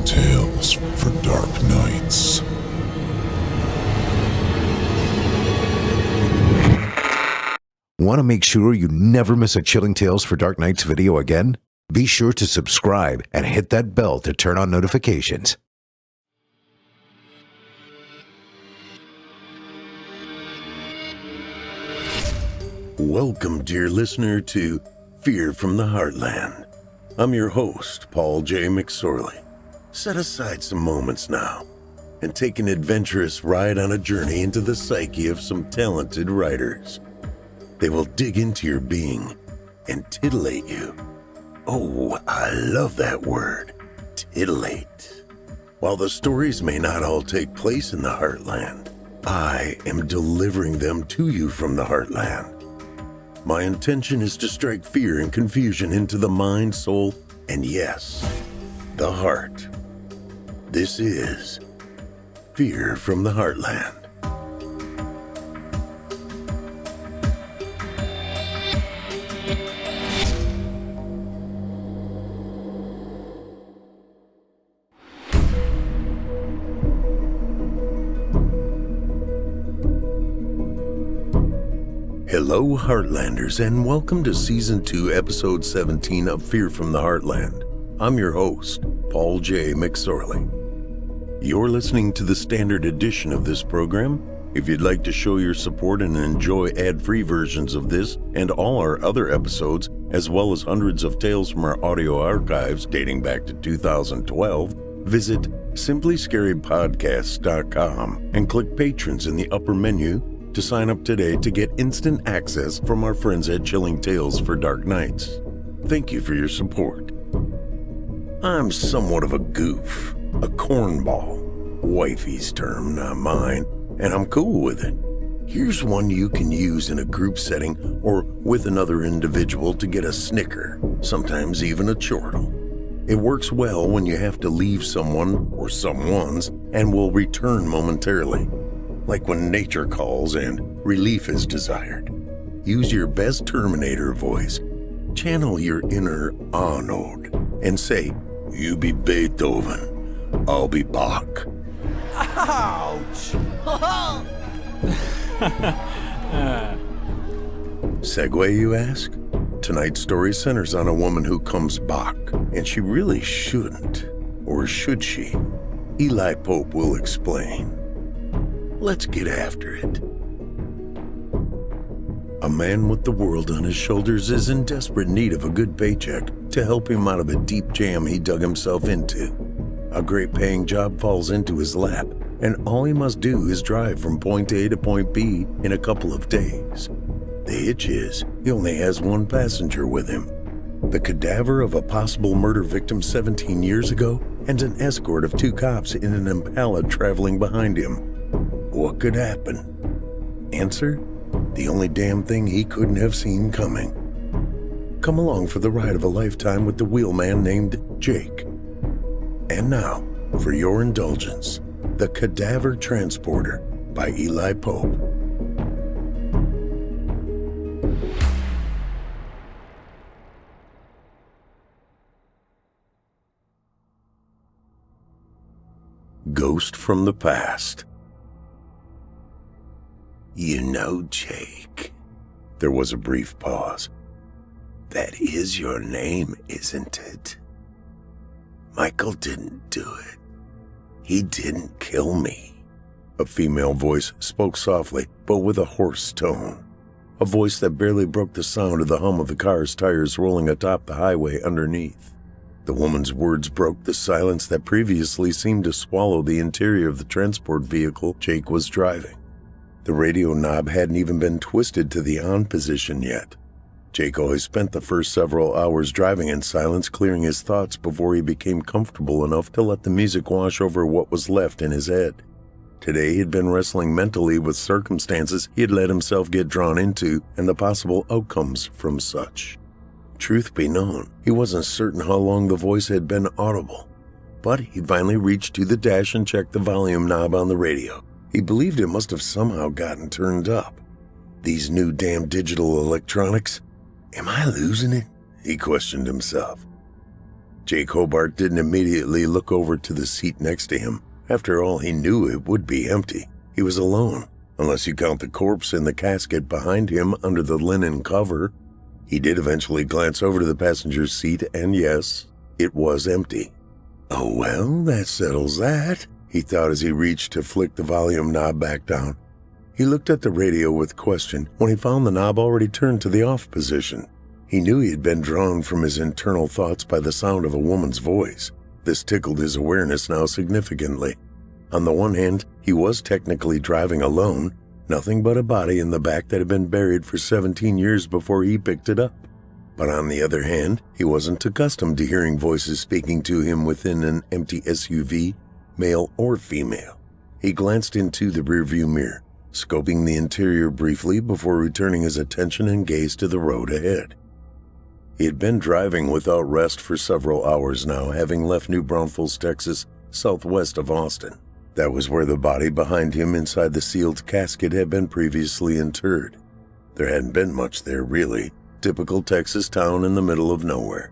Chilling Tales for Dark Nights. Want to make sure you never miss a Chilling Tales for Dark Nights video again? Be sure to subscribe and hit that bell to turn on notifications. Welcome, dear listener, to Fear from the Heartland. I'm your host, Paul J. McSorley. Set aside some moments now and take an adventurous ride on a journey into the psyche of some talented writers. They will dig into your being and titillate you. Oh, I love that word, titillate. While the stories may not all take place in the Heartland, I am delivering them to you from the Heartland. My intention is to strike fear and confusion into the mind, soul, and yes, the heart. This is Fear from the Heartland. Hello, Heartlanders, and welcome to Season 2, Episode 17 of Fear from the Heartland. I'm your host, Paul J. McSorley. You're listening to the standard edition of this program. If you'd like to show your support and enjoy ad-free versions of this and all our other episodes, as well as hundreds of tales from our audio archives dating back to 2012, visit simplyscarypodcast.com and click Patrons in the upper menu to sign up today to get instant access from our friends at Chilling Tales for Dark Nights. Thank you for your support. I'm somewhat of a goof, a cornball, wifey's term, not mine, and I'm cool with it. Here's one you can use in a group setting or with another individual to get a snicker, sometimes even a chortle. It works well when you have to leave someone or someone's and will return momentarily, like when nature calls and relief is desired. Use your best Terminator voice. Channel your inner Arnold and say, "You be Beethoven, I'll be Bach." Ouch! Segue, you ask? Tonight's story centers on a woman who comes Bach, and she really shouldn't. Or should she? Eli Pope will explain. Let's get after it. A man with the world on his shoulders is in desperate need of a good paycheck to help him out of a deep jam he dug himself into. A great paying job falls into his lap, and all he must do is drive from point A to point B in a couple of days. The hitch is, he only has one passenger with him. The cadaver of a possible murder victim 17 years ago, and an escort of 2 cops in an Impala traveling behind him. What could happen? Answer: the only damn thing he couldn't have seen coming. Come along for the ride of a lifetime with the wheelman named Jake. And now, for your indulgence, The Cadaver Transporter by Eli Pope. Ghost from the Past. You know, Jake. There was a brief pause. That is your name, isn't it? Michael didn't do it. He didn't kill me. A female voice spoke softly, but with a hoarse tone. A voice that barely broke the sound of the hum of the car's tires rolling atop the highway underneath. The woman's words broke the silence that previously seemed to swallow the interior of the transport vehicle Jake was driving. The radio knob hadn't even been twisted to the on position yet. Jake always spent the first several hours driving in silence, clearing his thoughts before he became comfortable enough to let the music wash over what was left in his head. Today he'd been wrestling mentally with circumstances he had let himself get drawn into and the possible outcomes from such. Truth be known, he wasn't certain how long the voice had been audible, but he finally reached to the dash and checked the volume knob on the radio. He believed it must have somehow gotten turned up. These new damn digital electronics. Am I losing it? He questioned himself. Jake Hobart didn't immediately look over to the seat next to him. After all, he knew it would be empty. He was alone, unless you count the corpse in the casket behind him under the linen cover. He did eventually glance over to the passenger's seat, and yes, it was empty. Oh well, that settles that, he thought as he reached to flick the volume knob back down. He looked at the radio with question when he found the knob already turned to the off position. He knew he had been drawn from his internal thoughts by the sound of a woman's voice. This tickled his awareness now significantly. On the one hand, he was technically driving alone, nothing but a body in the back that had been buried for 17 years before he picked it up. But on the other hand, he wasn't accustomed to hearing voices speaking to him within an empty SUV, male or female. He glanced into the rearview mirror, scoping the interior briefly before returning his attention and gaze to the road ahead. He had been driving without rest for several hours now, having left New Braunfels, Texas, southwest of Austin. That was where the body behind him inside the sealed casket had been previously interred. There hadn't been much there, really. Typical Texas town in the middle of nowhere.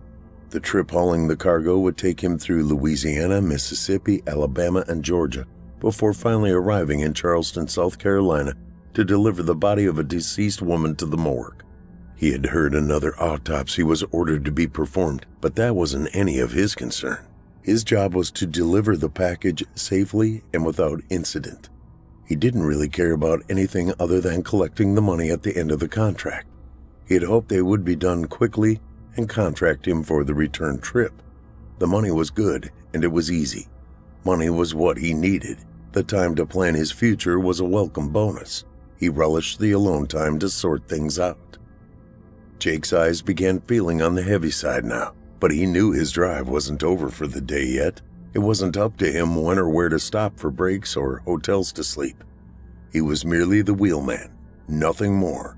The trip hauling the cargo would take him through Louisiana, Mississippi, Alabama, and Georgia, before finally arriving in Charleston, South Carolina, to deliver the body of a deceased woman to the morgue. He had heard another autopsy was ordered to be performed, but that wasn't any of his concern. His job was to deliver the package safely and without incident. He didn't really care about anything other than collecting the money at the end of the contract. He had hoped they would be done quickly and contract him for the return trip. The money was good, and it was easy. Money was what he needed. The time to plan his future was a welcome bonus. He relished the alone time to sort things out. Jake's eyes began feeling on the heavy side now, but he knew his drive wasn't over for the day yet. It wasn't up to him when or where to stop for breaks or hotels to sleep. He was merely the wheelman, nothing more,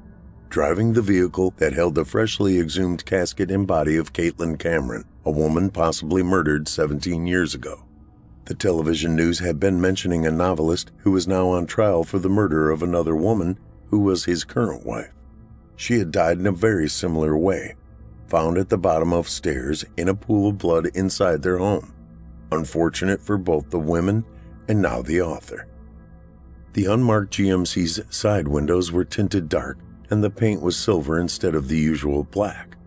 driving the vehicle that held the freshly exhumed casket and body of Caitlyn Cameron, a woman possibly murdered 17 years ago. The television news had been mentioning a novelist who was now on trial for the murder of another woman who was his current wife. She had died in a very similar way, found at the bottom of stairs in a pool of blood inside their home. Unfortunate for both the women and now the author. The unmarked GMC's side windows were tinted dark, and the paint was silver instead of the usual black.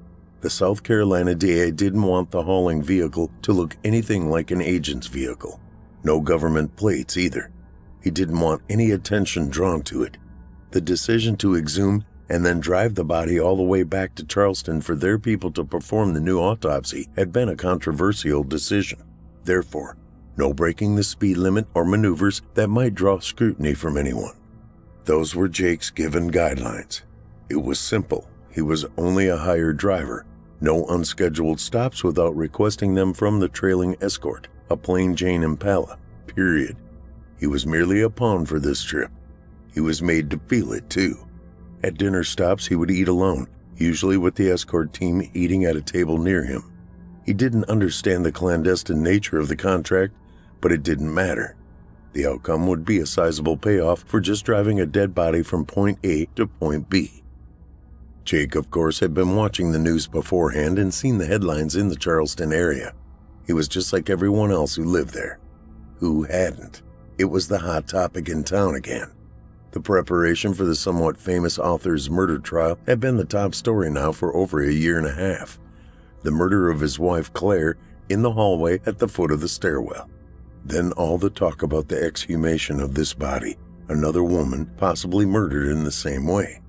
The South Carolina DA didn't want the hauling vehicle to look anything like an agent's vehicle. No government plates either. He didn't want any attention drawn to it. The decision to exhume and then drive the body all the way back to Charleston for their people to perform the new autopsy had been a controversial decision. Therefore, no breaking the speed limit or maneuvers that might draw scrutiny from anyone. Those were Jake's given guidelines. It was simple. He was only a hired driver. No unscheduled stops without requesting them from the trailing escort, a plain Jane Impala, period. He was merely a pawn for this trip. He was made to feel it, too. At dinner stops, he would eat alone, usually with the escort team eating at a table near him. He didn't understand the clandestine nature of the contract, but it didn't matter. The outcome would be a sizable payoff for just driving a dead body from point A to point B. Jake, of course, had been watching the news beforehand and seen the headlines in the Charleston area. He was just like everyone else who lived there. Who hadn't? It was the hot topic in town again. The preparation for the somewhat famous author's murder trial had been the top story now for over a year and a half. The murder of his wife Claire in the hallway at the foot of the stairwell. Then all the talk about the exhumation of this body, another woman possibly murdered in the same way.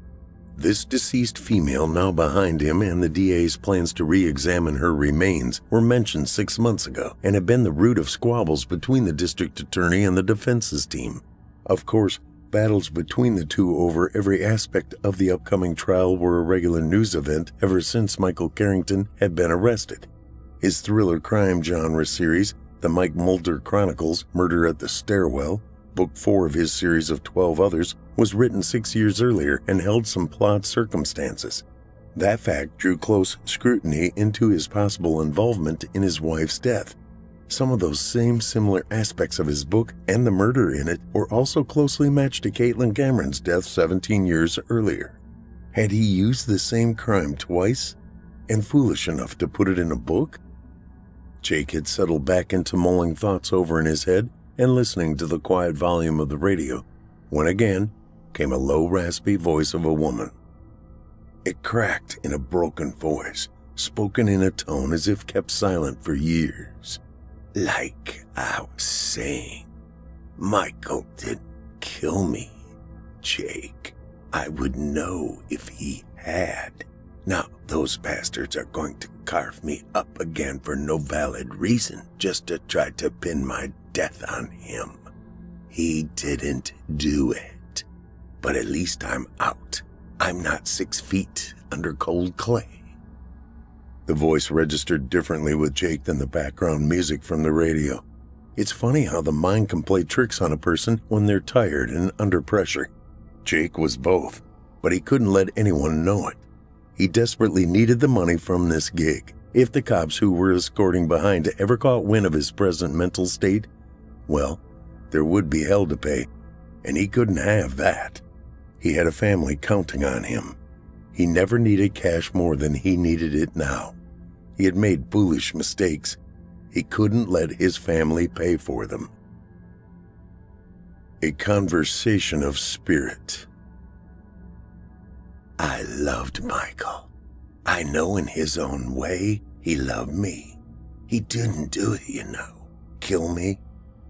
This deceased female now behind him and the DA's plans to re-examine her remains were mentioned 6 months ago and had been the root of squabbles between the district attorney and the defense's team. Of course, battles between the two over every aspect of the upcoming trial were a regular news event ever since Michael Carrington had been arrested. His thriller crime genre series, The Mike Mulder Chronicles, Murder at the Stairwell, Book 4 of his series of 12 others, was written 6 years earlier and held some plot circumstances. That fact drew close scrutiny into his possible involvement in his wife's death. Some of those same similar aspects of his book and the murder in it were also closely matched to Caitlyn Cameron's death 17 years earlier. Had he used the same crime twice and foolish enough to put it in a book? Jake had settled back into mulling thoughts over in his head and listening to the quiet volume of the radio when again came a low, raspy voice of a woman. It cracked in a broken voice, spoken in a tone as if kept silent for years. Like I was saying, Michael didn't kill me, Jake. I would know if he had. Now, those bastards are going to carve me up again for no valid reason, just to try to pin my death on him. He didn't do it. But at least I'm out. I'm not 6 feet under cold clay. The voice registered differently with Jake than the background music from the radio. It's funny how the mind can play tricks on a person when they're tired and under pressure. Jake was both, but he couldn't let anyone know it. He desperately needed the money from this gig. If the cops who were escorting behind ever caught wind of his present mental state, well, there would be hell to pay, and he couldn't have that. He had a family counting on him. He never needed cash more than he needed it now. He had made foolish mistakes. He couldn't let his family pay for them. A conversation of spirit. I loved Michael. I know in his own way he loved me. He didn't do it, kill me.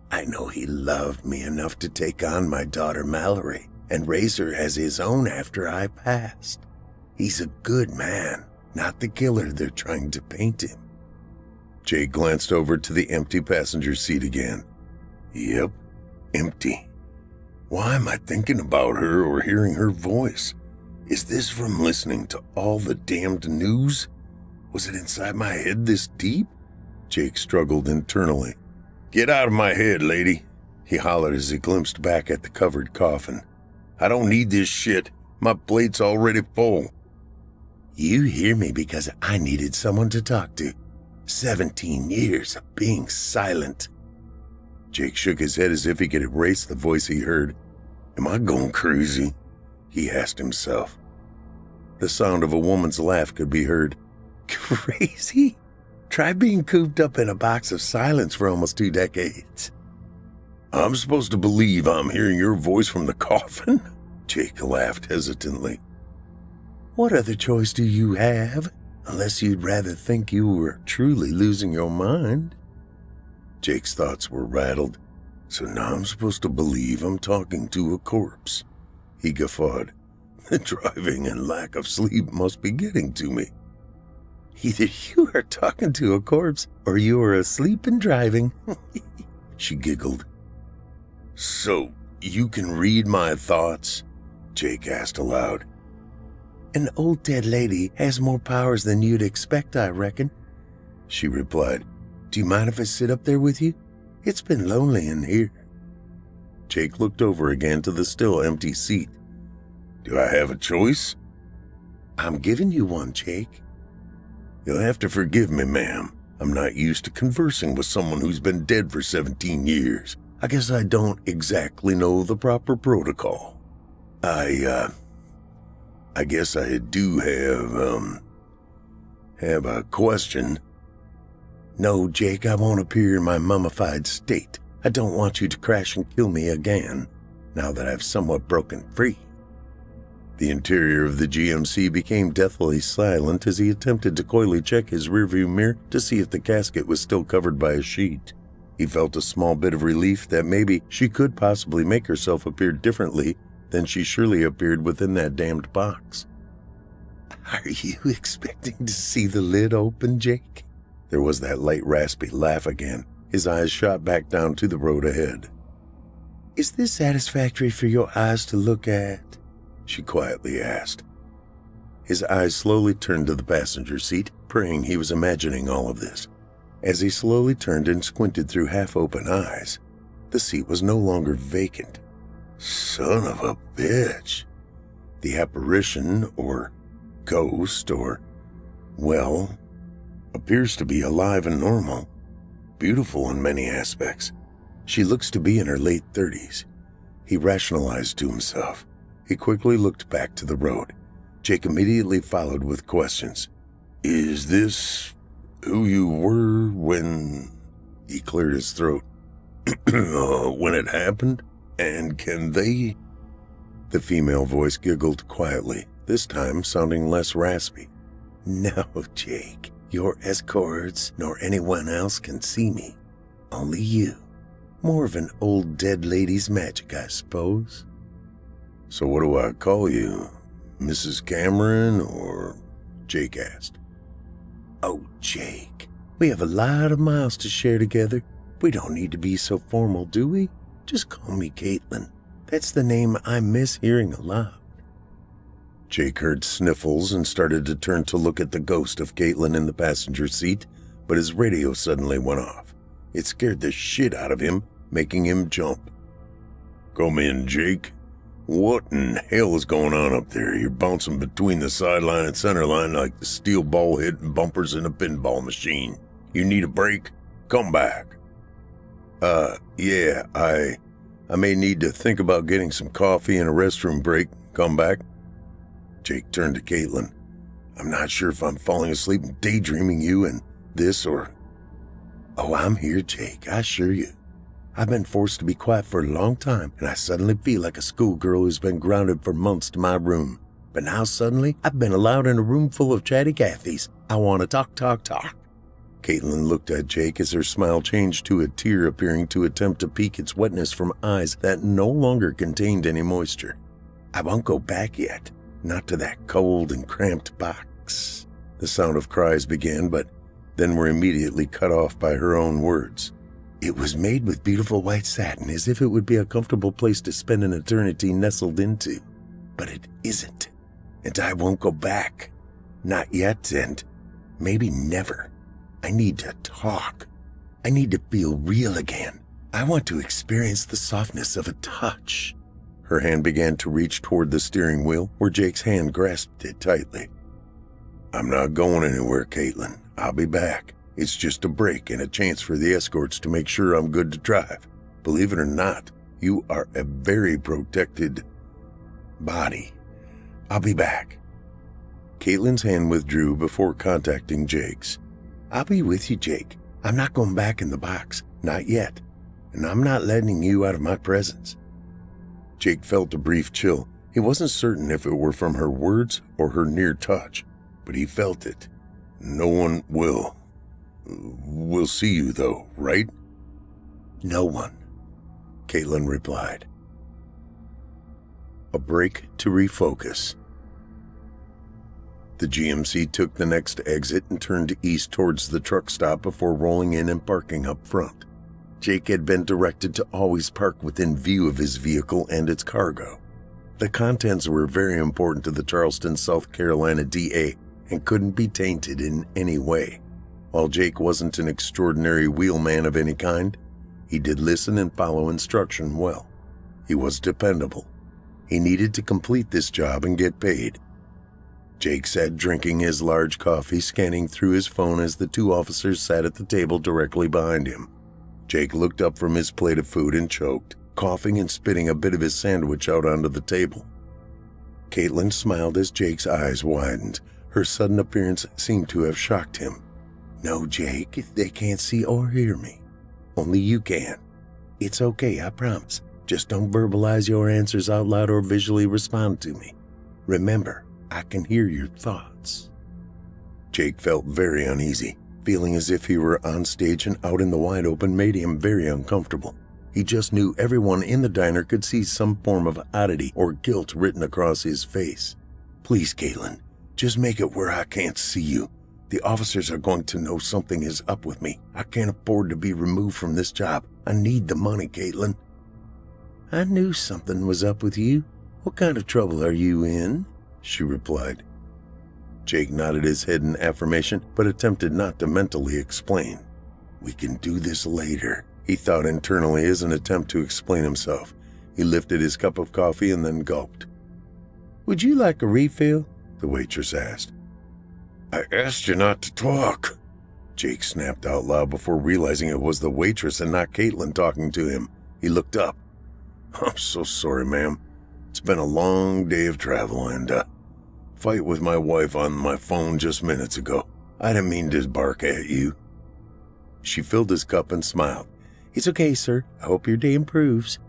I know he loved me enough to take on my daughter Mallory and raise her as his own after I passed. He's a good man, not the killer they're trying to paint him. Jake glanced over to the empty passenger seat again. Yep, empty. Why am I thinking about her or hearing her voice? Is this from listening to all the damned news? Was it inside my head this deep? Jake struggled internally. Get out of my head, lady, he hollered as he glimpsed back at the covered coffin. I don't need this shit. My plate's already full. You hear me because I needed someone to talk to. 17 years of being silent. Jake shook his head as if he could erase the voice he heard. Am I going crazy? He asked himself. The sound of a woman's laugh could be heard. Crazy? Try being cooped up in a box of silence for almost 2 decades. I'm supposed to believe I'm hearing your voice from the coffin? Jake laughed hesitantly. What other choice do you have? Unless you'd rather think you were truly losing your mind. Jake's thoughts were rattled. So now I'm supposed to believe I'm talking to a corpse. He guffawed. The driving and lack of sleep must be getting to me. Either you are talking to a corpse or you are asleep and driving. She giggled. So you can read my thoughts? Jake asked aloud. An old dead lady has more powers than you'd expect, I reckon. She replied. Do you mind if I sit up there with you? It's been lonely in here. Jake looked over again to the still empty seat. Do I have a choice? I'm giving you one, Jake. You'll have to forgive me, ma'am. I'm not used to conversing with someone who's been dead for 17 years. I guess I don't exactly know the proper protocol. I guess I do have a question. No, Jake, I won't appear in my mummified state. I don't want you to crash and kill me again, now that I've somewhat broken free. The interior of the GMC became deathly silent as he attempted to coyly check his rearview mirror to see if the casket was still covered by a sheet. He felt a small bit of relief that maybe she could possibly make herself appear differently than she surely appeared within that damned box. Are you expecting to see the lid open, Jake? There was that light, raspy laugh again. His eyes shot back down to the road ahead. Is this satisfactory for your eyes to look at? She quietly asked. His eyes slowly turned to the passenger seat, praying he was imagining all of this. As he slowly turned and squinted through half-open eyes, the seat was no longer vacant. Son of a bitch. The apparition, or ghost, or, well, appears to be alive and normal, beautiful in many aspects. She looks to be in her late 30s. He rationalized to himself. He quickly looked back to the road. Jake immediately followed with questions. Is this who you were when... He cleared his throat. When it happened? And can they... The female voice giggled quietly, this time sounding less raspy. No, Jake. Your escorts nor anyone else can see me. Only you. More of an old dead lady's magic, I suppose. So what do I call you? Mrs. Cameron or... Jake asked. Oh, Jake. We have a lot of miles to share together. We don't need to be so formal, do we? Just call me Caitlyn. That's the name I miss hearing a lot. Jake heard sniffles and started to turn to look at the ghost of Caitlyn in the passenger seat, but his radio suddenly went off. It scared the shit out of him, making him jump. Come in, Jake. What in hell is going on up there? You're bouncing between the sideline and center line like the steel ball hitting bumpers in a pinball machine. You need a break? Come back. Yeah, I may need to think about getting some coffee and a restroom break. Come back. Jake turned to Caitlyn. I'm not sure if I'm falling asleep and daydreaming you and this or... Oh, I'm here, Jake, I assure you. I've been forced to be quiet for a long time, and I suddenly feel like a schoolgirl who's been grounded for months to my room. But now suddenly, I've been allowed in a room full of chatty Cathy's. I want to talk. Caitlyn looked at Jake as her smile changed to a tear appearing to attempt to peek its wetness from eyes that no longer contained any moisture. I won't go back yet. Not to that cold and cramped box. The sound of cries began, but then were immediately cut off by her own words. It was made with beautiful white satin, as if it would be a comfortable place to spend an eternity nestled into. But it isn't. And I won't go back. Not yet, and maybe never. I need to talk. I need to feel real again. I want to experience the softness of a touch. Her hand began to reach toward the steering wheel, where Jake's hand grasped it tightly. I'm not going anywhere, Caitlyn. I'll be back. It's just a break and a chance for the escorts to make sure I'm good to drive. Believe it or not, you are a very protected body. I'll be back. Caitlyn's hand withdrew before contacting Jake's. I'll be with you, Jake. I'm not going back in the box. Not yet. And I'm not letting you out of my presence. Jake felt a brief chill. He wasn't certain if it were from her words or her near touch, but he felt it. No one will. We'll see you, though, right? No one, Caitlyn replied. A break to refocus. The GMC took the next exit and turned east towards the truck stop before rolling in and parking up front. Jake had been directed to always park within view of his vehicle and its cargo. The contents were very important to the Charleston, South Carolina DA and couldn't be tainted in any way. While Jake wasn't an extraordinary wheelman of any kind, he did listen and follow instruction well. He was dependable. He needed to complete this job and get paid. Jake sat drinking his large coffee, scanning through his phone as the two officers sat at the table directly behind him. Jake looked up from his plate of food and choked, coughing and spitting a bit of his sandwich out onto the table. Caitlyn smiled as Jake's eyes widened. Her sudden appearance seemed to have shocked him. No, Jake, they can't see or hear me. Only you can. It's okay, I promise. Just don't verbalize your answers out loud or visually respond to me. Remember, I can hear your thoughts. Jake felt very uneasy. Feeling as if he were on stage and out in the wide open made him very uncomfortable. He just knew everyone in the diner could see some form of oddity or guilt written across his face. Please, Caitlyn, just make it where I can't see you. The officers are going to know something is up with me. I can't afford to be removed from this job. I need the money, Caitlyn. I knew something was up with you. What kind of trouble are you in? She replied. Jake nodded his head in affirmation, but attempted not to mentally explain. We can do this later, he thought internally as an attempt to explain himself. He lifted his cup of coffee and then gulped. Would you like a refill? The waitress asked. I asked you not to talk. Jake snapped out loud before realizing it was the waitress and not Caitlyn talking to him. He looked up. I'm so sorry, ma'am. It's been a long day of travel and, fight with my wife on my phone just minutes ago. I didn't mean to bark at you. She filled his cup and smiled. It's okay, sir. I hope your day improves.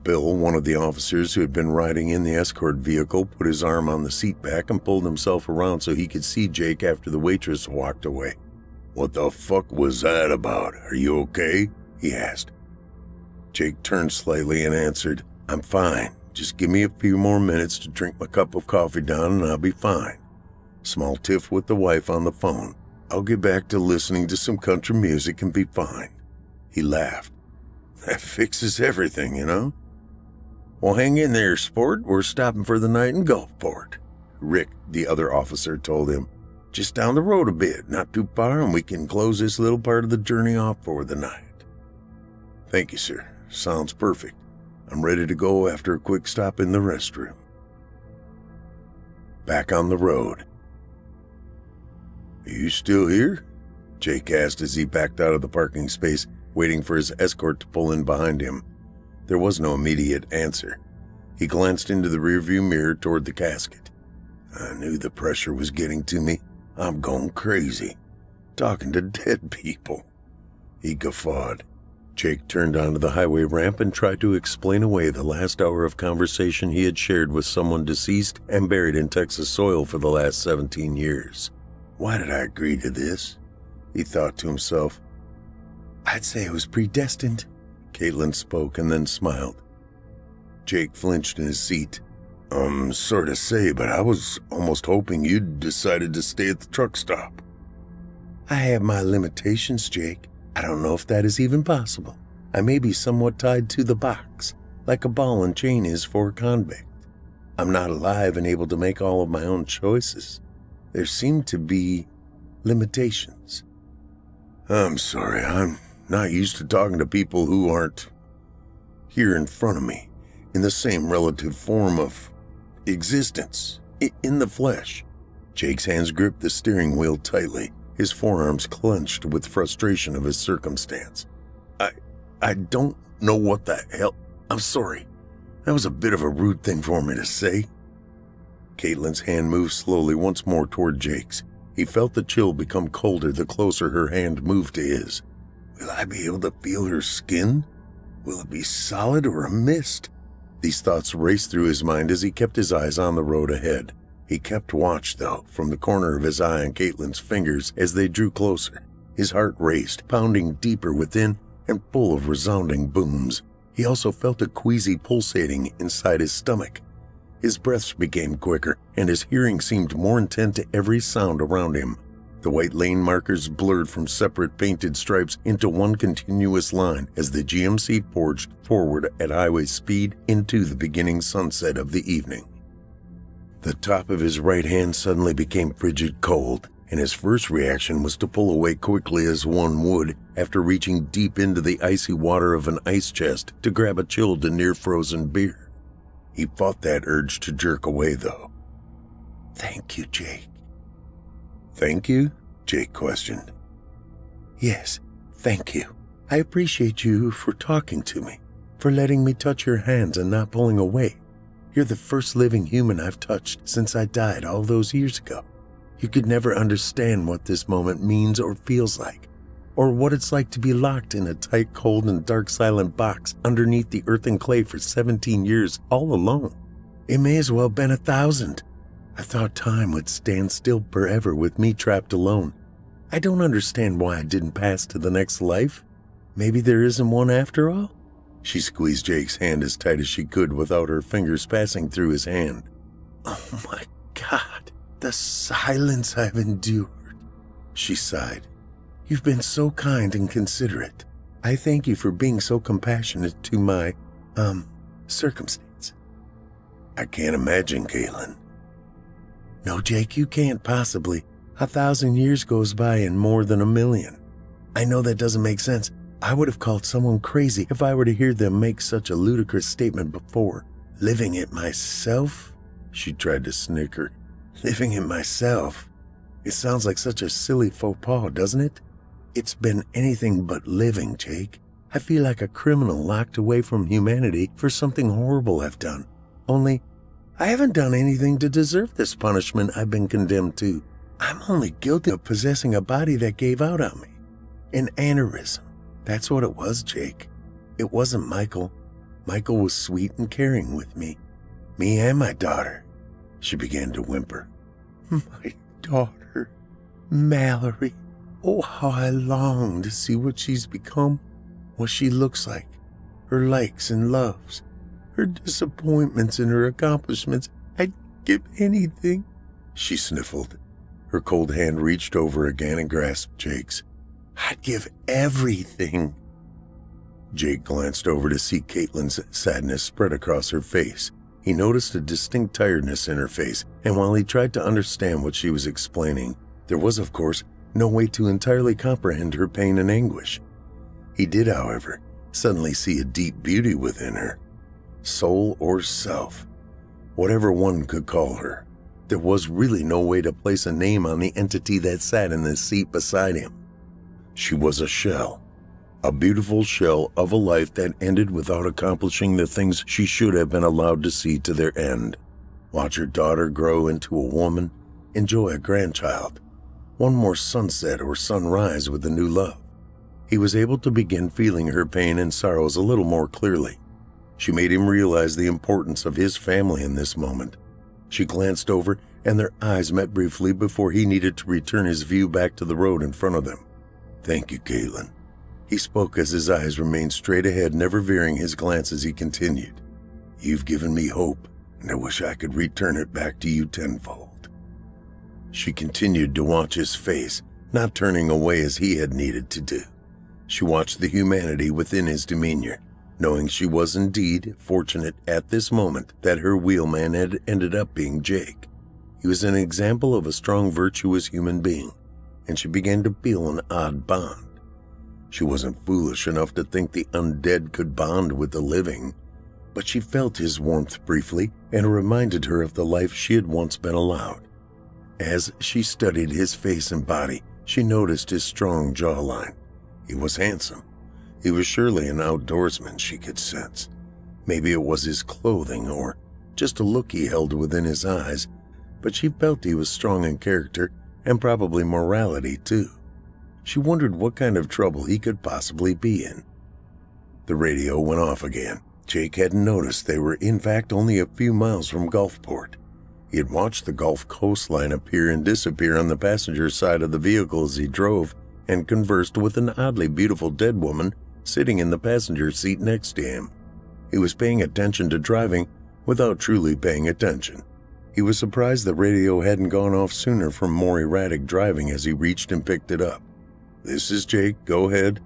Bill, one of the officers who had been riding in the escort vehicle, put his arm on the seat back and pulled himself around so he could see Jake after the waitress walked away. What the fuck was that about? Are you okay? He asked. Jake turned slightly and answered, I'm fine. Just give me a few more minutes to drink my cup of coffee down and I'll be fine. Small tiff with the wife on the phone. I'll get back to listening to some country music and be fine. He laughed. That fixes everything, you know? Well, hang in there, sport. We're stopping for the night in Gulfport. Rick, the other officer, told him. Just down the road a bit, not too far, and we can close this little part of the journey off for the night. Thank you, sir. Sounds perfect. I'm ready to go after a quick stop in the restroom. Back on the road. Are you still here? Jake asked as he backed out of the parking space, waiting for his escort to pull in behind him. There was no immediate answer. He glanced into the rearview mirror toward the casket. I knew the pressure was getting to me. I'm going crazy. Talking to dead people. He guffawed. Jake turned onto the highway ramp and tried to explain away the last hour of conversation he had shared with someone deceased and buried in Texas soil for the last 17 years. Why did I agree to this? He thought to himself. I'd say it was predestined. Caitlyn spoke and then smiled. Jake flinched in his seat. Sorry to say, but I was almost hoping you'd decided to stay at the truck stop. I have my limitations, Jake. I don't know if that is even possible. I may be somewhat tied to the box, like a ball and chain is for a convict. I'm not alive and able to make all of my own choices. There seem to be limitations. I'm sorry, I'm not used to talking to people who aren't here in front of me, in the same relative form of existence, in the flesh. Jake's hands gripped the steering wheel tightly, his forearms clenched with frustration of his circumstance. I don't know what the hell. I'm sorry. That was a bit of a rude thing for me to say. Caitlyn's hand moved slowly once more toward Jake's. He felt the chill become colder the closer her hand moved to his. Will I be able to feel her skin? Will it be solid or a mist? These thoughts raced through his mind as he kept his eyes on the road ahead. He kept watch, though, from the corner of his eye on Caitlyn's fingers as they drew closer. His heart raced, pounding deeper within and full of resounding booms. He also felt a queasy pulsating inside his stomach. His breaths became quicker, and his hearing seemed more intent to every sound around him. The white lane markers blurred from separate painted stripes into one continuous line as the GMC forged forward at highway speed into the beginning sunset of the evening. The top of his right hand suddenly became frigid cold, and his first reaction was to pull away quickly as one would after reaching deep into the icy water of an ice chest to grab a chilled and near-frozen beer. He fought that urge to jerk away, though. Thank you, Jake. Thank you? Jake questioned. Yes, thank you. I appreciate you for talking to me, for letting me touch your hands and not pulling away. You're the first living human I've touched since I died all those years ago. You could never understand what this moment means or feels like, or what it's like to be locked in a tight, cold, and dark, silent box underneath the earth and clay for 17 years all alone. It may as well have been 1,000. I thought time would stand still forever with me trapped alone. I don't understand why I didn't pass to the next life. Maybe there isn't one after all? She squeezed Jake's hand as tight as she could without her fingers passing through his hand. Oh my God, the silence I've endured, she sighed. You've been so kind and considerate. I thank you for being so compassionate to my, circumstance. I can't imagine, Caitlyn. No, Jake, you can't possibly. 1,000 years goes by in more than 1,000,000. I know that doesn't make sense. I would have called someone crazy if I were to hear them make such a ludicrous statement before. Living it myself? She tried to snicker. Living it myself? It sounds like such a silly faux pas, doesn't it? It's been anything but living, Jake. I feel like a criminal locked away from humanity for something horrible I've done. Only, I haven't done anything to deserve this punishment I've been condemned to. I'm only guilty of possessing a body that gave out on me. An aneurysm. That's what it was, Jake. It wasn't Michael. Michael was sweet and caring with me. Me and my daughter. She began to whimper. My daughter, Mallory. Oh, how I long to see what she's become, what she looks like, her likes and loves, her disappointments and her accomplishments. I'd give anything. She sniffled. Her cold hand reached over again and grasped Jake's. I'd give everything. Jake glanced over to see Caitlyn's sadness spread across her face. He noticed a distinct tiredness in her face, and while he tried to understand what she was explaining, there was, of course, no way to entirely comprehend her pain and anguish. He did, however, suddenly see a deep beauty within her. Soul or self, whatever one could call her, there was really no way to place a name on the entity that sat in the seat beside him. She was a shell, a beautiful shell of a life that ended without accomplishing the things she should have been allowed to see to their end. Watch her daughter grow into a woman, enjoy a grandchild, one more sunset or sunrise with a new love. He was able to begin feeling her pain and sorrows a little more clearly. She made him realize the importance of his family in this moment. She glanced over, and their eyes met briefly before he needed to return his view back to the road in front of them. Thank you, Caitlyn. He spoke as his eyes remained straight ahead, never veering his glance as he continued. You've given me hope, and I wish I could return it back to you tenfold. She continued to watch his face, not turning away as he had needed to do. She watched the humanity within his demeanor, knowing she was indeed fortunate at this moment that her wheelman had ended up being Jake. He was an example of a strong, virtuous human being, and she began to feel an odd bond. She wasn't foolish enough to think the undead could bond with the living, but she felt his warmth briefly, and it reminded her of the life she had once been allowed. As she studied his face and body, she noticed his strong jawline. He was handsome. He was surely an outdoorsman, she could sense. Maybe it was his clothing or just a look he held within his eyes, but she felt he was strong in character and probably morality too. She wondered what kind of trouble he could possibly be in. The radio went off again. Jake hadn't noticed they were in fact only a few miles from Gulfport. He had watched the Gulf coastline appear and disappear on the passenger side of the vehicle as he drove, and conversed with an oddly beautiful dead woman sitting in the passenger seat next to him. He was paying attention to driving without truly paying attention. He was surprised the radio hadn't gone off sooner from more erratic driving as he reached and picked it up. This is Jake, go ahead.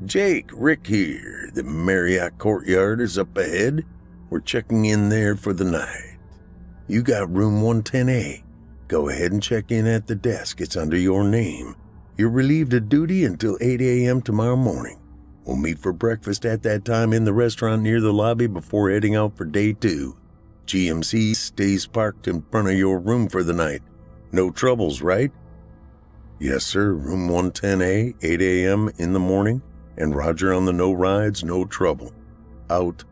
Jake, Rick here. The Marriott Courtyard is up ahead. We're checking in there for the night. You got room 110A. Go ahead and check in at the desk. It's under your name. You're relieved of duty until 8 a.m. tomorrow morning. We'll meet for breakfast at that time in the restaurant near the lobby before heading out for day 2. GMC stays parked in front of your room for the night. No troubles, right? Yes, sir. Room 110A, 8 a.m. in the morning, and Roger on the no rides, no trouble. Out.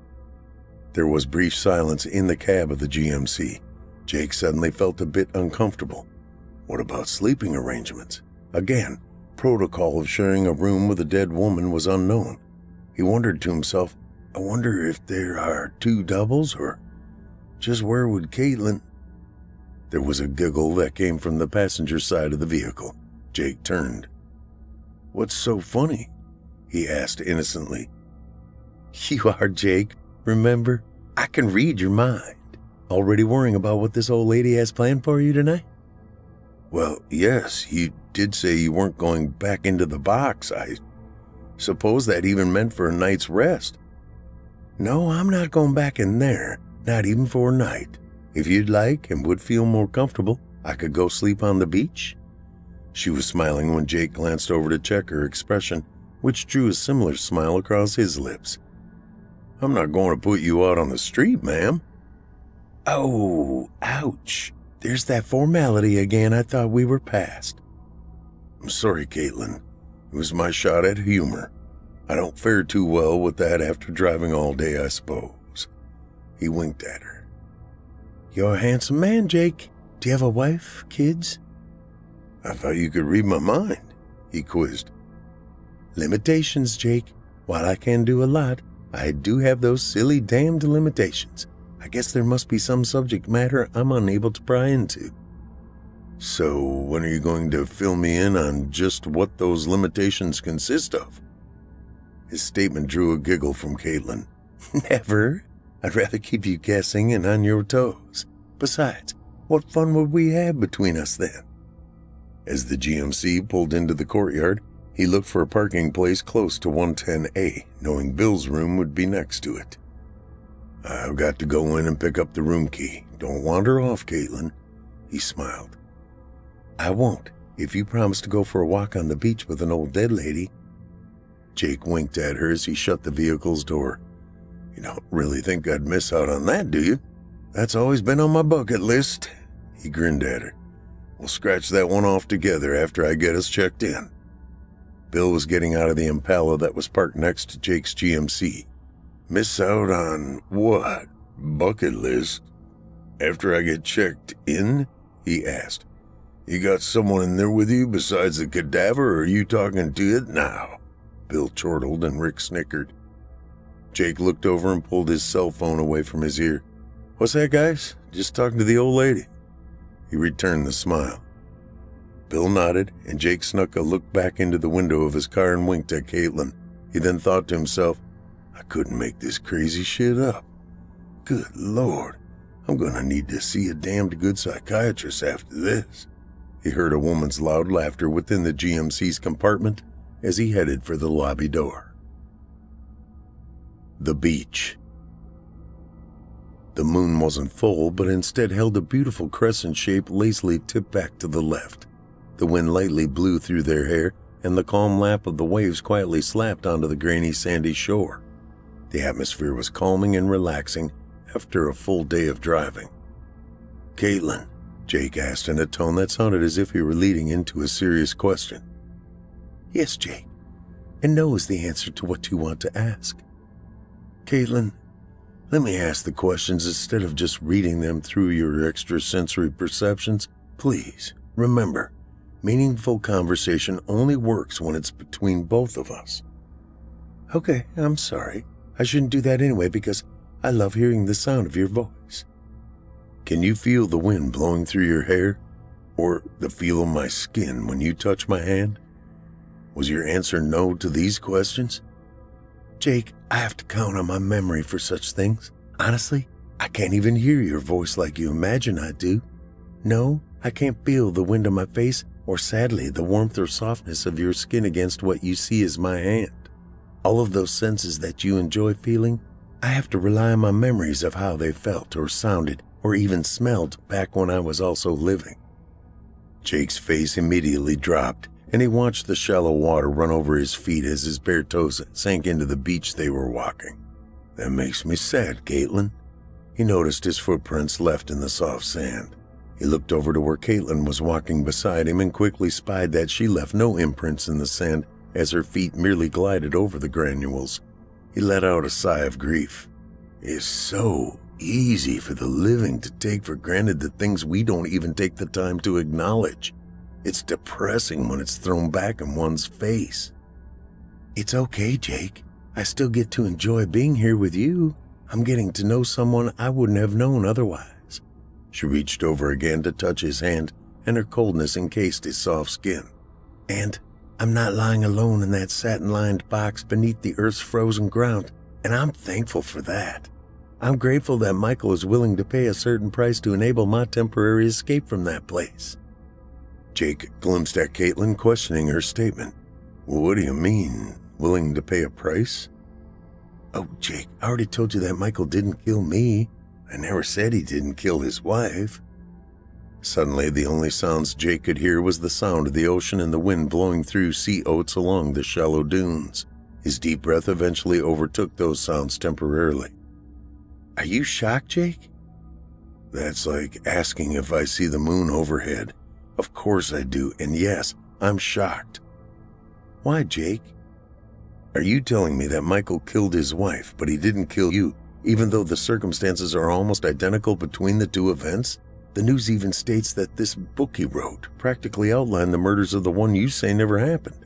There was brief silence in the cab of the GMC. Jake suddenly felt a bit uncomfortable. What about sleeping arrangements? Again, protocol of sharing a room with a dead woman was unknown. He wondered to himself, I wonder if there are 2 doubles, or just where would Caitlyn... There was a giggle that came from the passenger side of the vehicle. Jake turned. What's so funny? He asked innocently. You are Jake, remember? I can read your mind. Already worrying about what this old lady has planned for you tonight? Well, yes, you did say you weren't going back into the box. I suppose that even meant for a night's rest. No, I'm not going back in there, not even for a night. If you'd like and would feel more comfortable, I could go sleep on the beach. She was smiling when Jake glanced over to check her expression, which drew a similar smile across his lips. I'm not going to put you out on the street, ma'am. Oh, ouch. There's that formality again I thought we were past. I'm sorry, Caitlyn. It was my shot at humor. I don't fare too well with that after driving all day, I suppose. He winked at her. You're a handsome man, Jake. Do you have a wife, kids? I thought you could read my mind, he quizzed. Limitations, Jake. While I can do a lot, I do have those silly damned limitations. I guess there must be some subject matter I'm unable to pry into. So when are you going to fill me in on just what those limitations consist of? His statement drew a giggle from Caitlyn. Never. I'd rather keep you guessing and on your toes. Besides, what fun would we have between us then? As the GMC pulled into the courtyard, he looked for a parking place close to 110A, knowing Bill's room would be next to it. I've got to go in and pick up the room key. Don't wander off, Caitlyn. He smiled. I won't, if you promise to go for a walk on the beach with an old dead lady. Jake winked at her as he shut the vehicle's door. You don't really think I'd miss out on that, do you? That's always been on my bucket list. He grinned at her. We'll scratch that one off together after I get us checked in. Bill was getting out of the Impala that was parked next to Jake's GMC. Miss out on what? Bucket list? After I get checked in? He asked. You got someone in there with you besides the cadaver, or are you talking to it now? Bill chortled and Rick snickered. Jake looked over and pulled his cell phone away from his ear. What's that, guys? Just talking to the old lady. He returned the smile. Bill nodded, and Jake snuck a look back into the window of his car and winked at Caitlyn. He then thought to himself, I couldn't make this crazy shit up. Good Lord, I'm gonna need to see a damned good psychiatrist after this. He heard a woman's loud laughter within the GMC's compartment as he headed for the lobby door. The beach. The moon wasn't full, but instead held a beautiful crescent shape lazily tipped back to the left. The wind lightly blew through their hair, and the calm lap of the waves quietly slapped onto the grainy, sandy shore. The atmosphere was calming and relaxing after a full day of driving. Caitlyn, Jake asked in a tone that sounded as if he were leading into a serious question. Yes, Jake, and no is the answer to what you want to ask. Caitlyn, let me ask the questions instead of just reading them through your extrasensory perceptions. Please, remember, meaningful conversation only works when it's between both of us. Okay, I'm sorry. I shouldn't do that anyway because I love hearing the sound of your voice. Can you feel the wind blowing through your hair? Or the feel of my skin when you touch my hand? Was your answer no to these questions? Jake, I have to count on my memory for such things. Honestly, I can't even hear your voice like you imagine I do. No, I can't feel the wind on my face or, sadly, the warmth or softness of your skin against what you see as my hand. All of those senses that you enjoy feeling, I have to rely on my memories of how they felt or sounded or even smelled back when I was also living. Jake's face immediately dropped, and he watched the shallow water run over his feet as his bare toes sank into the beach they were walking. That makes me sad, Caitlyn. He noticed his footprints left in the soft sand. He looked over to where Caitlyn was walking beside him and quickly spied that she left no imprints in the sand as her feet merely glided over the granules. He let out a sigh of grief. It's so easy for the living to take for granted the things we don't even take the time to acknowledge. It's depressing when it's thrown back in one's face. It's okay, Jake. I still get to enjoy being here with you. I'm getting to know someone I wouldn't have known otherwise. She reached over again to touch his hand, and her coldness encased his soft skin. And I'm not lying alone in that satin-lined box beneath the Earth's frozen ground, and I'm thankful for that. I'm grateful that Michael is willing to pay a certain price to enable my temporary escape from that place. Jake glimpsed at Caitlyn, questioning her statement. What do you mean, willing to pay a price? Oh, Jake, I already told you that Michael didn't kill me. I never said he didn't kill his wife. Suddenly, the only sounds Jake could hear was the sound of the ocean and the wind blowing through sea oats along the shallow dunes. His deep breath eventually overtook those sounds temporarily. Are you shocked, Jake? That's like asking if I see the moon overhead. Of course I do, and yes, I'm shocked. Why, Jake? Are you telling me that Michael killed his wife, but he didn't kill you, even though the circumstances are almost identical between the two events? The news even states that this book he wrote practically outlined the murders of the one you say never happened.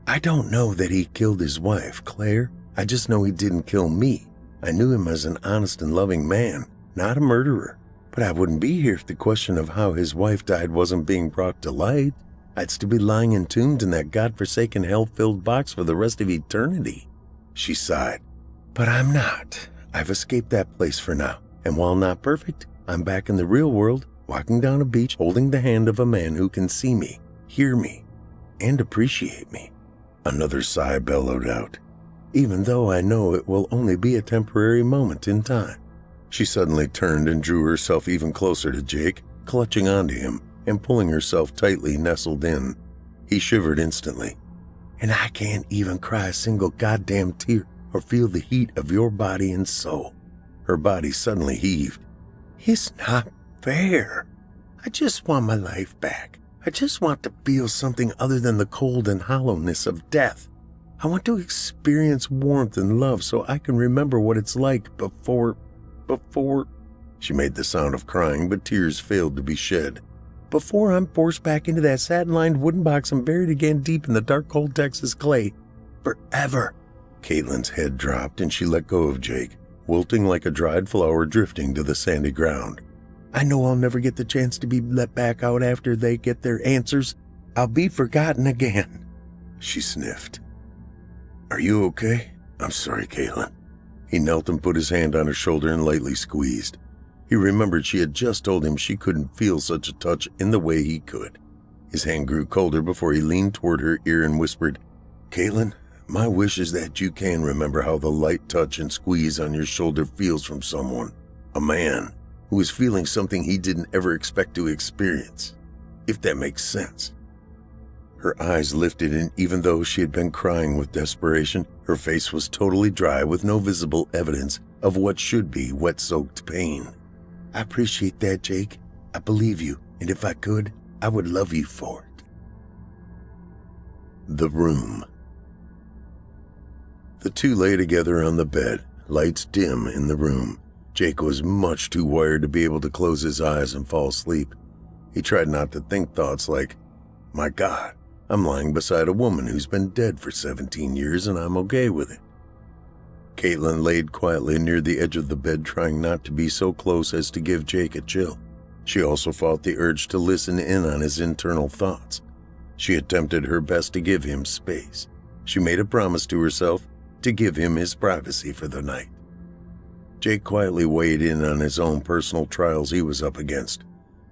I don't know that he killed his wife, Claire. I just know he didn't kill me. I knew him as an honest and loving man, not a murderer. But I wouldn't be here if the question of how his wife died wasn't being brought to light. I'd still be lying entombed in that godforsaken hell-filled box for the rest of eternity. She sighed. But I'm not. I've escaped that place for now. And while not perfect, I'm back in the real world, walking down a beach, holding the hand of a man who can see me, hear me, and appreciate me. Another sigh bellowed out. Even though I know it will only be a temporary moment in time. She suddenly turned and drew herself even closer to Jake, clutching onto him and pulling herself tightly nestled in. He shivered instantly. And I can't even cry a single goddamn tear or feel the heat of your body and soul. Her body suddenly heaved. It's not fair. I just want my life back. I just want to feel something other than the cold and hollowness of death. I want to experience warmth and love so I can remember what it's like before... She made the sound of crying, but tears failed to be shed. Before I'm forced back into that satin-lined wooden box and buried again deep in the dark, cold Texas clay. Forever. Caitlyn's head dropped and she let go of Jake, wilting like a dried flower drifting to the sandy ground. I know I'll never get the chance to be let back out after they get their answers. I'll be forgotten again. She sniffed. Are you okay? I'm sorry, Caitlyn. He knelt and put his hand on her shoulder and lightly squeezed. He remembered she had just told him she couldn't feel such a touch in the way he could. His hand grew colder before he leaned toward her ear and whispered, Caitlyn, my wish is that you can remember how the light touch and squeeze on your shoulder feels from someone, a man, who is feeling something he didn't ever expect to experience, if that makes sense. Her eyes lifted, and even though she had been crying with desperation, her face was totally dry with no visible evidence of what should be wet-soaked pain. I appreciate that, Jake. I believe you, and if I could, I would love you for it. The room. The two lay together on the bed, lights dim in the room. Jake was much too wired to be able to close his eyes and fall asleep. He tried not to think thoughts like, my God, I'm lying beside a woman who's been dead for 17 years and I'm okay with it. Caitlyn laid quietly near the edge of the bed, trying not to be so close as to give Jake a chill. She also fought the urge to listen in on his internal thoughts. She attempted her best to give him space. She made a promise to herself to give him his privacy for the night. Jake quietly weighed in on his own personal trials he was up against,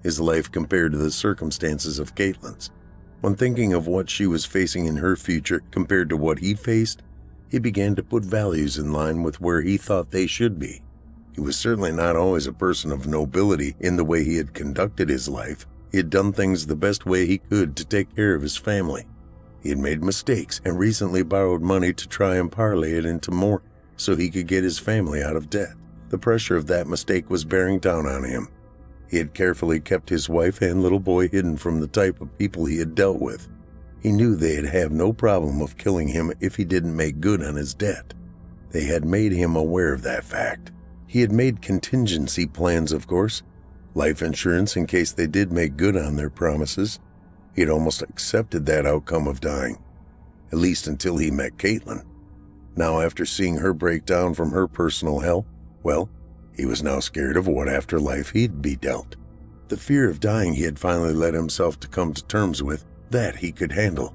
his life compared to the circumstances of Caitlyn's. When thinking of what she was facing in her future compared to what he faced, he began to put values in line with where he thought they should be. He was certainly not always a person of nobility in the way he had conducted his life. He had done things the best way he could to take care of his family. He had made mistakes and recently borrowed money to try and parlay it into more so he could get his family out of debt. The pressure of that mistake was bearing down on him. He had carefully kept his wife and little boy hidden from the type of people he had dealt with. He knew they'd have no problem of killing him if he didn't make good on his debt. They had made him aware of that fact. He had made contingency plans, of course, life insurance in case they did make good on their promises. He had almost accepted that outcome of dying, at least until he met Caitlyn. Now, after seeing her break down from her personal hell, well, he was now scared of what afterlife he'd be dealt. The fear of dying he had finally led himself to come to terms with, that he could handle.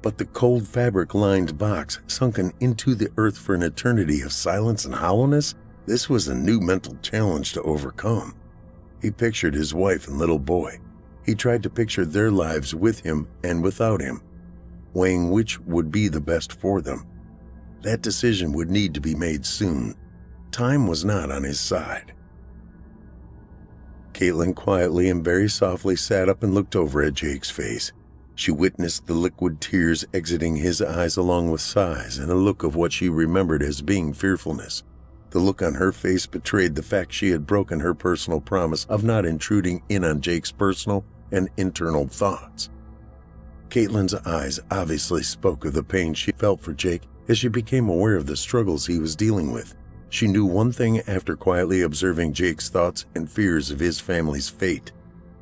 But the cold fabric-lined box sunken into the earth for an eternity of silence and hollowness, this was a new mental challenge to overcome. He pictured his wife and little boy. He tried to picture their lives with him and without him, weighing which would be the best for them. That decision would need to be made soon. Time was not on his side. Caitlyn quietly and very softly sat up and looked over at Jake's face. She witnessed the liquid tears exiting his eyes along with sighs and a look of what she remembered as being fearfulness. The look on her face betrayed the fact she had broken her personal promise of not intruding in on Jake's personal and internal thoughts. Caitlyn's eyes obviously spoke of the pain she felt for Jake as she became aware of the struggles he was dealing with. She knew one thing after quietly observing Jake's thoughts and fears of his family's fate.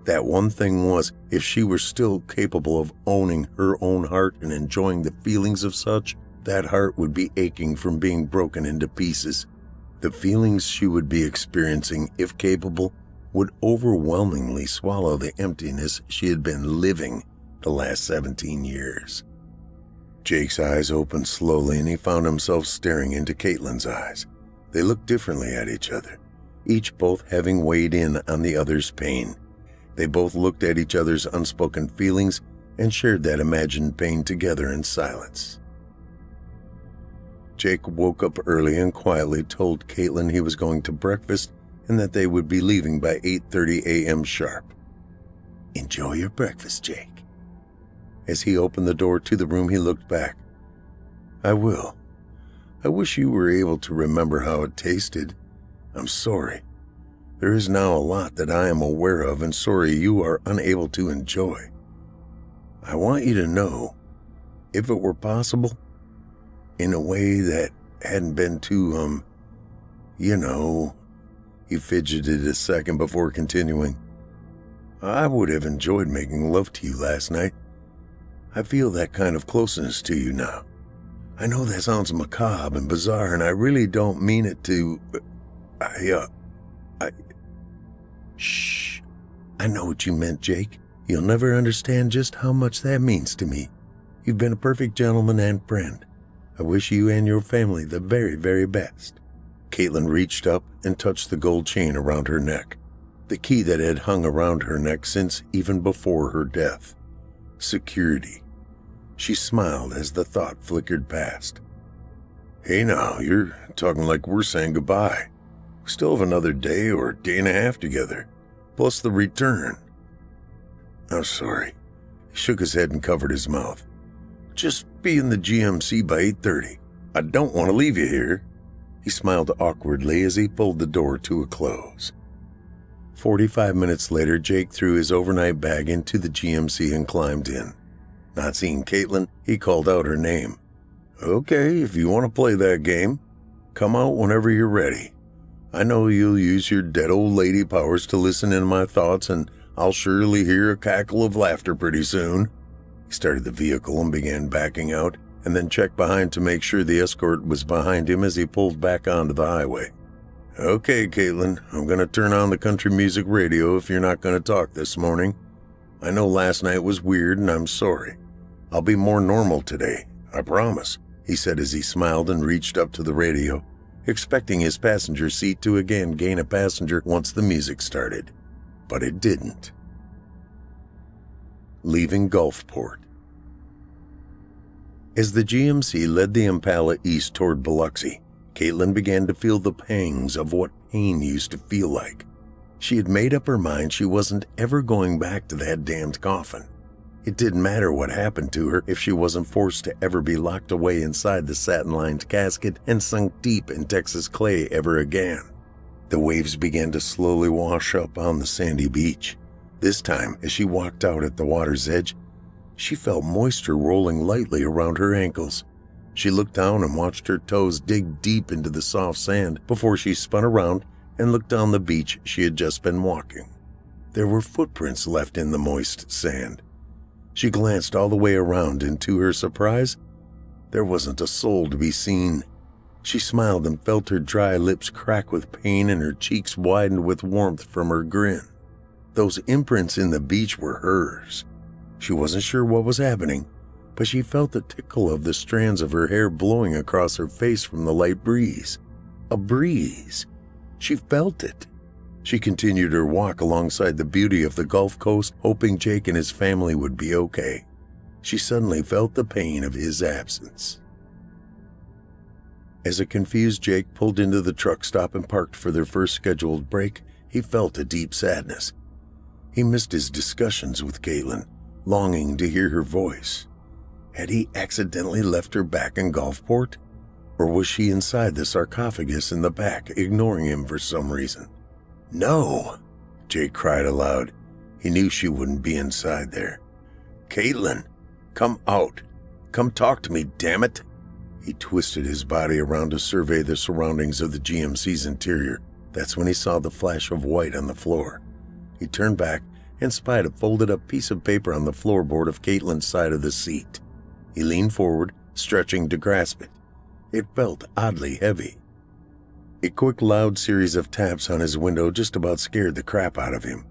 That one thing was, if she were still capable of owning her own heart and enjoying the feelings of such, that heart would be aching from being broken into pieces. The feelings she would be experiencing, if capable, would overwhelmingly swallow the emptiness she had been living the last 17 years. Jake's eyes opened slowly and he found himself staring into Caitlyn's eyes. They looked differently at each other, each both having weighed in on the other's pain. They both looked at each other's unspoken feelings and shared that imagined pain together in silence. Jake woke up early and quietly told Caitlyn he was going to breakfast and that they would be leaving by 8:30 a.m. sharp. "Enjoy your breakfast, Jake." As he opened the door to the room, he looked back. "I will. I wish you were able to remember how it tasted. I'm sorry. There is now a lot that I am aware of and sorry you are unable to enjoy. I want you to know, if it were possible, in a way that hadn't been too, He fidgeted a second before continuing. "I would have enjoyed making love to you last night. I feel that kind of closeness to you now. I know that sounds macabre and bizarre, and I really don't mean it to... Shh. I know what you meant, Jake. You'll never understand just how much that means to me. You've been a perfect gentleman and friend. I wish you and your family the very, very best." Caitlyn reached up and touched the gold chain around her neck, the key that had hung around her neck since even before her death. Security. She smiled as the thought flickered past. "Hey now, you're talking like we're saying goodbye. We still have another day or a day and a half together, plus the return." "I'm sorry." He shook his head and covered his mouth. "Just be in the GMC by 8:30. I don't want to leave you here." He smiled awkwardly as he pulled the door to a close. 45 minutes later, Jake threw his overnight bag into the GMC and climbed in. Not seeing Caitlyn, he called out her name. "Okay, if you want to play that game, come out whenever you're ready. I know you'll use your dead old lady powers to listen in my thoughts, and I'll surely hear a cackle of laughter pretty soon." He started the vehicle and began backing out, and then checked behind to make sure the escort was behind him as he pulled back onto the highway. "Okay, Caitlyn, I'm going to turn on the country music radio if you're not going to talk this morning. I know last night was weird and I'm sorry. I'll be more normal today, I promise," he said as he smiled and reached up to the radio, expecting his passenger seat to again gain a passenger once the music started. But it didn't. Leaving Gulfport. As the GMC led the Impala east toward Biloxi, Caitlyn began to feel the pangs of what pain used to feel like. She had made up her mind she wasn't ever going back to that damned coffin. It didn't matter what happened to her if she wasn't forced to ever be locked away inside the satin-lined casket and sunk deep in Texas clay ever again. The waves began to slowly wash up on the sandy beach. This time, as she walked out at the water's edge, she felt moisture rolling lightly around her ankles. She looked down and watched her toes dig deep into the soft sand before she spun around and looked down the beach she had just been walking. There were footprints left in the moist sand. She glanced all the way around, and to her surprise, there wasn't a soul to be seen. She smiled and felt her dry lips crack with pain and her cheeks widened with warmth from her grin. Those imprints in the beach were hers. She wasn't sure what was happening, but she felt the tickle of the strands of her hair blowing across her face from the light breeze. A breeze. She felt it. She continued her walk alongside the beauty of the Gulf Coast, hoping Jake and his family would be okay. She suddenly felt the pain of his absence. As a confused Jake pulled into the truck stop and parked for their first scheduled break, he felt a deep sadness. He missed his discussions with Caitlyn, longing to hear her voice. Had he accidentally left her back in Gulfport? Or was she inside the sarcophagus in the back, ignoring him for some reason? "No!" Jake cried aloud. He knew she wouldn't be inside there. "Caitlyn, come out. Come talk to me, damn it!" He twisted his body around to survey the surroundings of the GMC's interior. That's when he saw the flash of white on the floor. He turned back and spied a folded-up piece of paper on the floorboard of Caitlyn's side of the seat. He leaned forward, stretching to grasp it. It felt oddly heavy. A quick, loud series of taps on his window just about scared the crap out of him.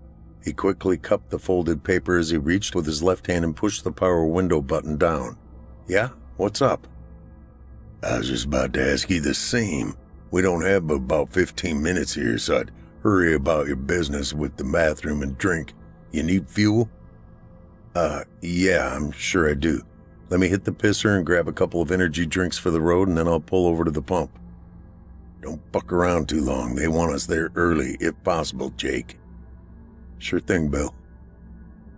He quickly cupped the folded paper as he reached with his left hand and pushed the power window button down. "Yeah? What's up?" "I was just about to ask you the same. We don't have but about 15 minutes here, so I'd hurry about your business with the bathroom and drink. You need fuel?" Yeah, I'm sure I do. Let me hit the pisser and grab a couple of energy drinks for the road, and then I'll pull over to the pump." "Don't fuck around too long. They want us there early, if possible, Jake." "Sure thing, Bill."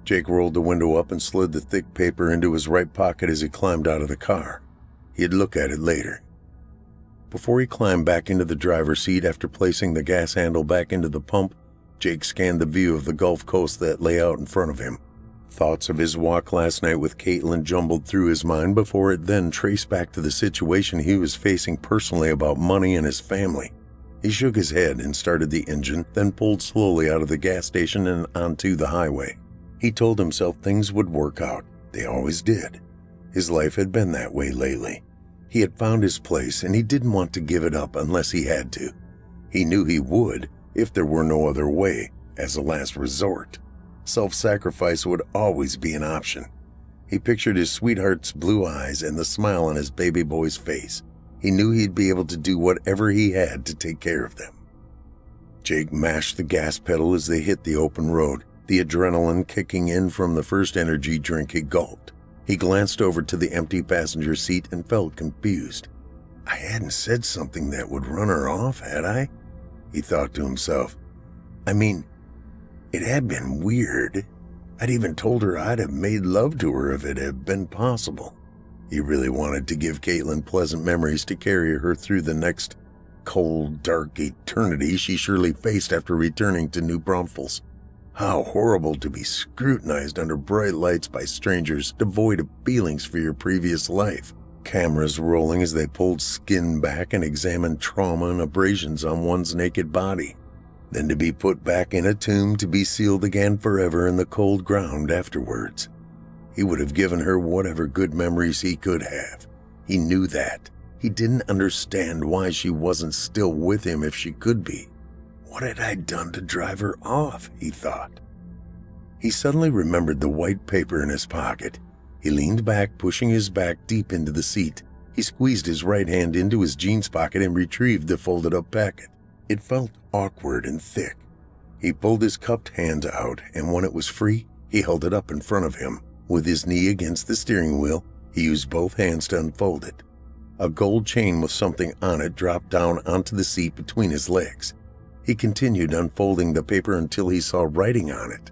Jake rolled the window up and slid the thick paper into his right pocket as he climbed out of the car. He'd look at it later. Before he climbed back into the driver's seat after placing the gas handle back into the pump, Jake scanned the view of the Gulf Coast that lay out in front of him. Thoughts of his walk last night with Caitlyn jumbled through his mind before it then traced back to the situation he was facing personally about money and his family. He shook his head and started the engine, then pulled slowly out of the gas station and onto the highway. He told himself things would work out. They always did. His life had been that way lately. He had found his place, and he didn't want to give it up unless he had to. He knew he would, if there were no other way, as a last resort. Self-sacrifice would always be an option. He pictured his sweetheart's blue eyes and the smile on his baby boy's face. He knew he'd be able to do whatever he had to take care of them. Jake mashed the gas pedal as they hit the open road, the adrenaline kicking in from the first energy drink he gulped. He glanced over to the empty passenger seat and felt confused. "I hadn't said something that would run her off, had I?" he thought to himself. I mean, it had been weird. I'd even told her I'd have made love to her if it had been possible. He really wanted to give Caitlyn pleasant memories to carry her through the next cold, dark eternity she surely faced after returning to New Braunfels. How horrible to be scrutinized under bright lights by strangers devoid of feelings for your previous life. Cameras rolling as they pulled skin back and examined trauma and abrasions on one's naked body. Then to be put back in a tomb to be sealed again forever in the cold ground afterwards. He would have given her whatever good memories he could have. He knew that. He didn't understand why she wasn't still with him if she could be. What had I done to drive her off, he thought. He suddenly remembered the white paper in his pocket. He leaned back, pushing his back deep into the seat. He squeezed his right hand into his jeans pocket and retrieved the folded-up packet. It felt awkward and thick. He pulled his cupped hand out, and when it was free, he held it up in front of him. With his knee against the steering wheel, he used both hands to unfold it. A gold chain with something on it dropped down onto the seat between his legs. He continued unfolding the paper until he saw writing on it.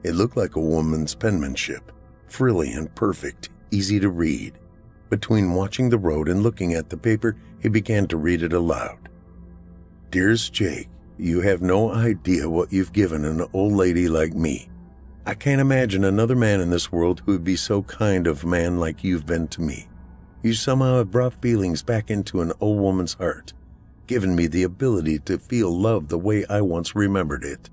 It looked like a woman's penmanship, frilly and perfect, easy to read. Between watching the road and looking at the paper, he began to read it aloud. "Dearest Jake, you have no idea what you've given an old lady like me. I can't imagine another man in this world who would be so kind of man like you've been to me. You somehow have brought feelings back into an old woman's heart, given me the ability to feel love the way I once remembered it.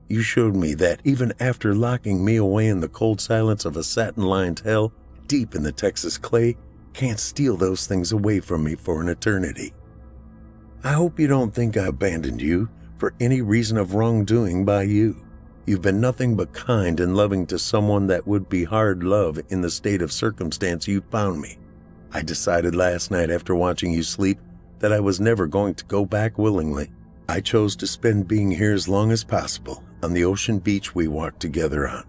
You showed me that even after locking me away in the cold silence of a satin-lined hell deep in the Texas clay, can't steal those things away from me for an eternity. I hope you don't think I abandoned you for any reason of wrongdoing by you. You've been nothing but kind and loving to someone that would be hard love in the state of circumstance you found me. I decided last night after watching you sleep that I was never going to go back willingly. I chose to spend being here as long as possible on the ocean beach we walked together on.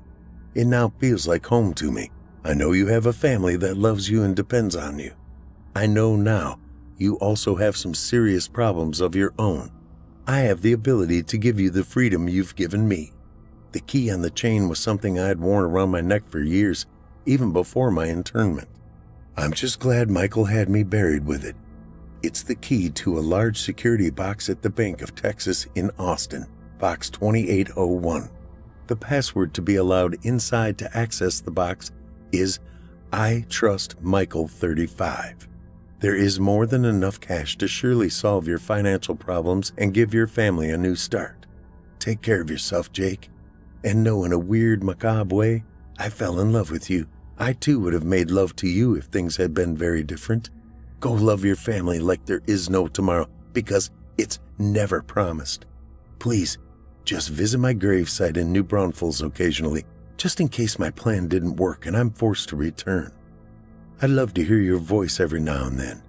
It now feels like home to me. I know you have a family that loves you and depends on you. I know now you also have some serious problems of your own. I have the ability to give you the freedom you've given me. The key on the chain was something I had worn around my neck for years, even before my internment. I'm just glad Michael had me buried with it. It's the key to a large security box at the Bank of Texas in Austin, box 2801. The password to be allowed inside to access the box is I Trust Michael 35. There is more than enough cash to surely solve your financial problems and give your family a new start. Take care of yourself, Jake. And know, in a weird, macabre way, I fell in love with you. I too would have made love to you if things had been very different. Go love your family like there is no tomorrow, because it's never promised. Please, just visit my gravesite in New Braunfels occasionally, just in case my plan didn't work and I'm forced to return. I'd love to hear your voice every now and then.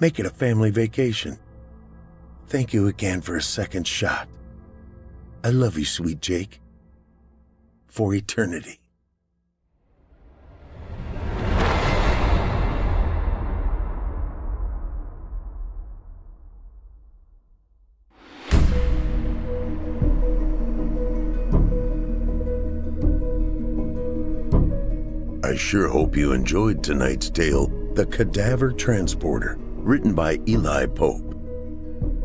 Make it a family vacation. Thank you again for a second shot. I love you, sweet Jake. For eternity. I sure hope you enjoyed tonight's tale, The Cadaver Transporter, written by Eli Pope.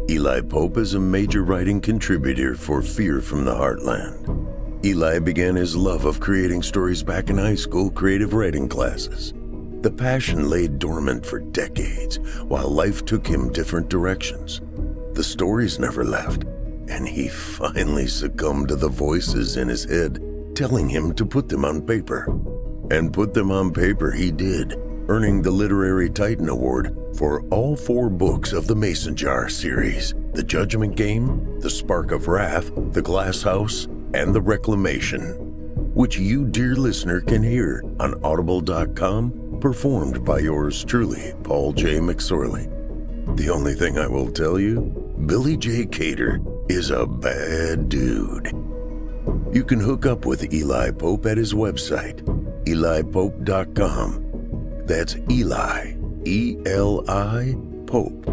Eli Pope is a major writing contributor for Fear from the Heartland. Eli began his love of creating stories back in high school creative writing classes. The passion lay dormant for decades, while life took him different directions. The stories never left, and he finally succumbed to the voices in his head, telling him to put them on paper. And put them on paper he did, earning the Literary Titan Award for all 4 books of the Mason Jar series: The Judgment Game, The Spark of Wrath, The Glass House, and The Reclamation, which you, dear listener, can hear on audible.com, performed by yours truly, Paul J. McSorley. The only thing I will tell you, Billy J. Cater is a bad dude. You can hook up with Eli Pope at his website, elipope.com. That's Eli, E-L-I, Pope,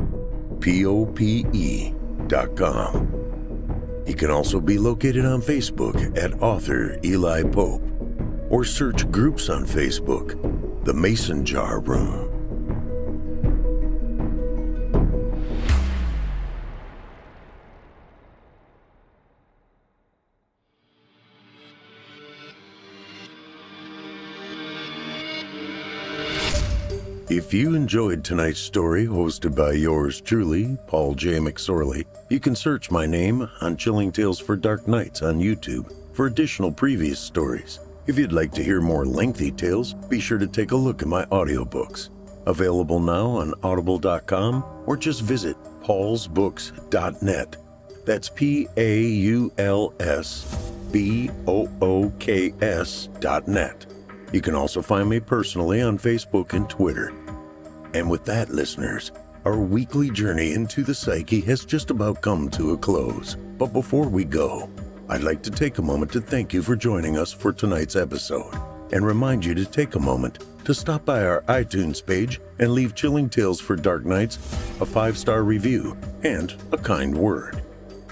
P-O-P-E.com. He can also be located on Facebook at author Eli Pope, or search groups on Facebook, The Mason Jar Room. If you enjoyed tonight's story, hosted by yours truly, Paul J. McSorley, you can search my name on Chilling Tales for Dark Nights on YouTube for additional previous stories. If you'd like to hear more lengthy tales, be sure to take a look at my audiobooks. Available now on audible.com, or just visit paulsbooks.net. That's paulsbooks.net. You can also find me personally on Facebook and Twitter. And with that, listeners, our weekly journey into the psyche has just about come to a close. But before we go, I'd like to take a moment to thank you for joining us for tonight's episode, and remind you to take a moment to stop by our iTunes page and leave Chilling Tales for Dark Nights a 5-star review and a kind word.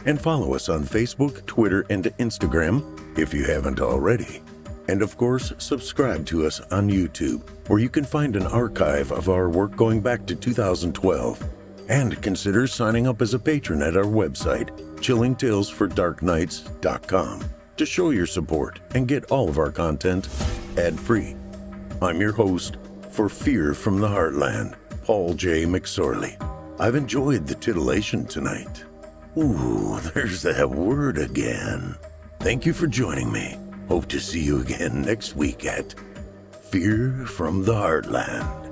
And follow us on Facebook, Twitter, and Instagram if you haven't already. And of course, subscribe to us on YouTube, where you can find an archive of our work going back to 2012. And consider signing up as a patron at our website, chillingtalesfordarknights.com, to show your support and get all of our content ad-free. I'm your host for Fear from the Heartland, Paul J. McSorley. I've enjoyed the titillation tonight. Ooh, there's that word again. Thank you for joining me. Hope to see you again next week at Fear from the Heartland.